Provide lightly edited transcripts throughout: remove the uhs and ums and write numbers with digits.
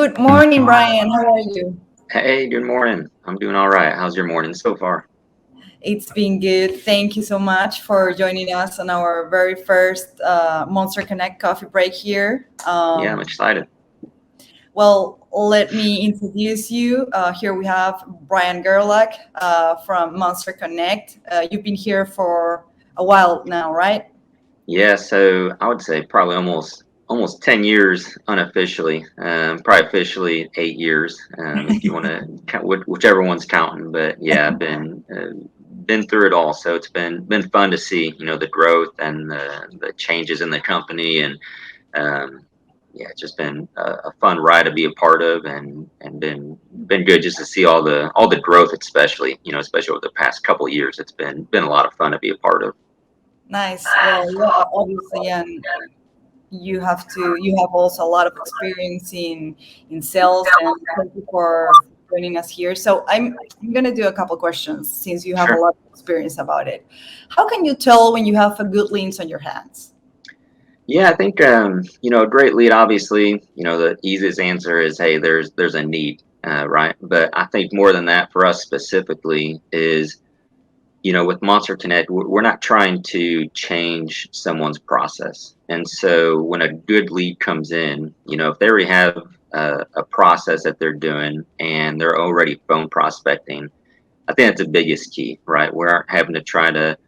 Good morning, Brian. How are you? Hey, good morning. I'm doing all right. How's your morning so far? It's been good. Thank you so much for joining us on our very first Monster Connect coffee break here. Yeah, I'm excited. Well, let me introduce you. Here we have Brian Gerlach from Monster Connect. You've been here for a while now, right? Yeah, so I would say probably almost 10 years unofficially. Probably officially 8 years, if you want to count whichever one's counting. But yeah, I've been through it all, so it's been fun to see the growth and the changes in the company, and um, yeah, it's just been a fun ride to be a part of, and been good just to see all the growth, especially over the past couple of years. It's been a lot of fun to be a part of. Nice. Well, yeah, obviously, and you have also a lot of experience in sales, and thank you for joining us here. So I'm gonna do a couple questions since you have a Sure. lot of experience about it. How can you tell when you have a good leads on your hands? Yeah, I think a great lead. Obviously, the easiest answer is, hey, there's a need, right? But I think more than that for us specifically is, with Monster Connect, we're not trying to change someone's process. And so when a good lead comes in, if they already have a process that they're doing and they're already phone prospecting, I think that's the biggest key, right? We aren't having to try to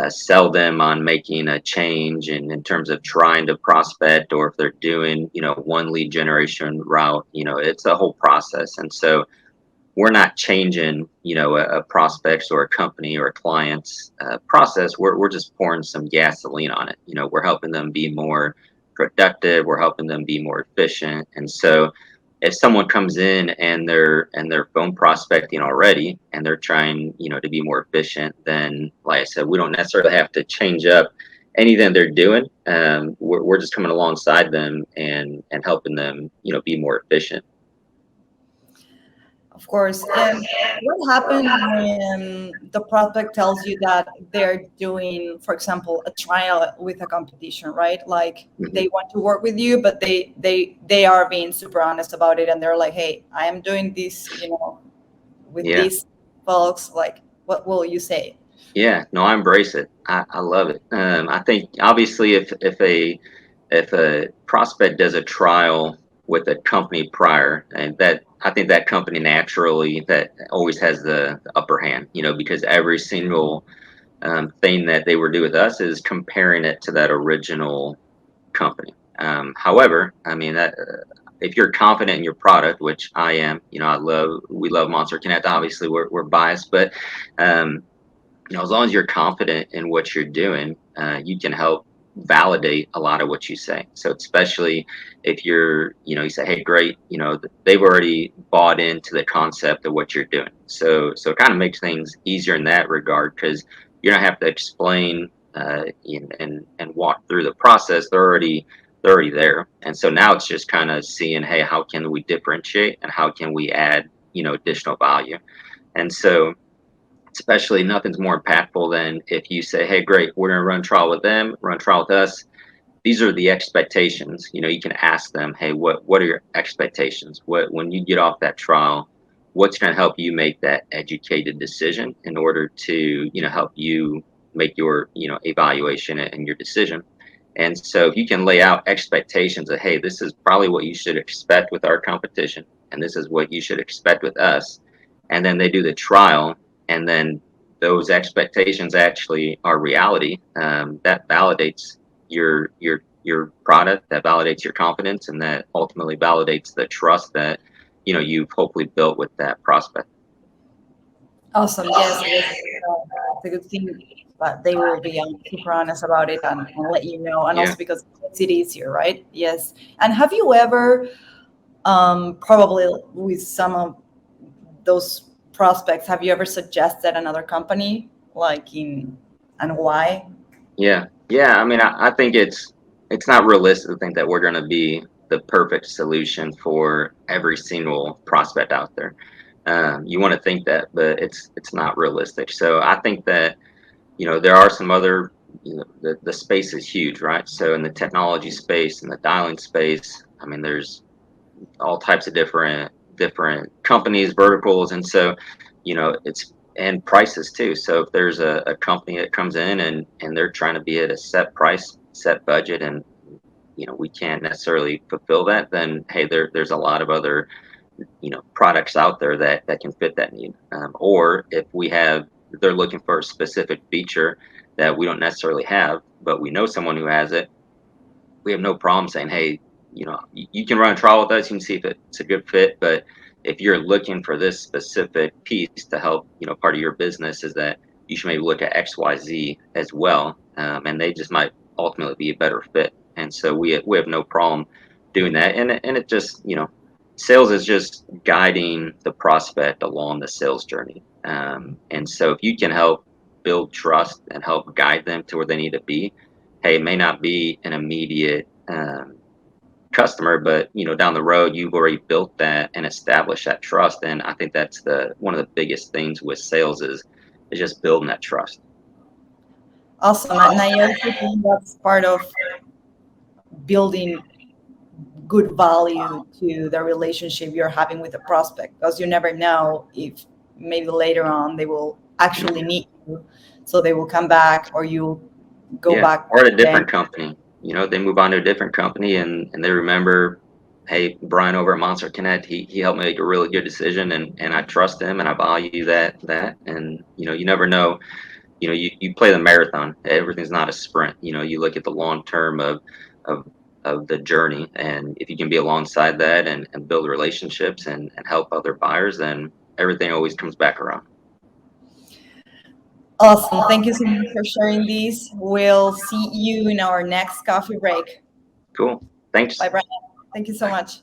sell them on making a change in terms of trying to prospect, or if they're doing, one lead generation route, it's a whole process. And so we're not changing, a prospect's or a company or a client's process. We're just pouring some gasoline on it. We're helping them be more productive. We're helping them be more efficient. And so if someone comes in and they're phone prospecting already and they're trying, to be more efficient, then like I said, we don't necessarily have to change up anything they're doing. We're just coming alongside them and helping them, be more efficient. Of course. And what happens when the prospect tells you that they're doing, for example, a trial with a competition, right? Like Mhm. they want to work with you, but they are being super honest about it, and they're like, "Hey, I am doing this, with Yeah. these folks." Like, what will you say? Yeah, no, I embrace it. I love it. I think obviously if a prospect does a trial with a company prior, and that I think that company naturally that always has the upper hand, because every single thing that they were do with us is comparing it to that original company. However, I mean that if you're confident in your product, which I am, we love Monster Connect. Obviously, we're biased, but um, as long as you're confident in what you're doing, you can help validate a lot of what you say. So especially if you say, hey, great, they've already bought into the concept of what you're doing. So it kind of makes things easier in that regard, because you don't have to explain and walk through the process. They're already there. And so now it's just kind of seeing, hey, how can we differentiate and how can we add, additional value? And so especially nothing's more impactful than if you say, hey, great, we're going to run trial with them, run trial with us. These are the expectations. You can ask them, hey, what are your expectations? When you get off that trial, what's going to help you make that educated decision in order to, help you make your, evaluation and your decision. And so if you can lay out expectations of, hey, this is probably what you should expect with our competition, and this is what you should expect with us, and then they do the trial, and then those expectations actually are reality, that validates your product, that validates your confidence, and that ultimately validates the trust that you've hopefully built with that prospect. Awesome. Yes, it's a good thing that they will be super honest about it, and let you know, and Yeah. also because it makes it easier, right? Yes. And have you ever, probably with some of those prospects, have you ever suggested another company, like in, and why? Yeah. I mean, I think it's not realistic to think that we're going to be the perfect solution for every single prospect out there. You want to think that, but it's not realistic. So I think that there are some other, the space is huge, right? So in the technology space and the dialing space, I mean, there's all types of different companies, verticals, and so it's and prices too. So if there's a company that comes in and they're trying to be at a set price, set budget, and we can't necessarily fulfill that, then hey, there's a lot of other products out there that can fit that need. Or if they're looking for a specific feature that we don't necessarily have, but we know someone who has it, we have no problem saying, hey, you can run a trial with us, you can see if it's a good fit. But if you're looking for this specific piece to help, part of your business is that you should maybe look at XYZ as well. And they just might ultimately be a better fit. And so we have no problem doing that. And it just, sales is just guiding the prospect along the sales journey. And so if you can help build trust and help guide them to where they need to be, hey, it may not be an immediate customer, but down the road you've already built that and established that trust. And I think that's the one of the biggest things with sales is just building that trust. Awesome. And I also think that's part of building good value to the relationship you're having with a prospect, because you never know if maybe later on they will actually need you, so they will come back or you go Yeah, back or at a again. different company. They move on to a different company and they remember, hey, Brian over at Monster Connect, he helped me make a really good decision, and I trust him and I value that. And you never know. You play the marathon. Everything's not a sprint. You look at the long term of of the journey, and if you can be alongside that and build relationships and help other buyers, then everything always comes back around. Awesome. Thank you so much for sharing this. We'll see you in our next coffee break. Cool. Thanks. Bye, Brian. Thank you so Bye. much.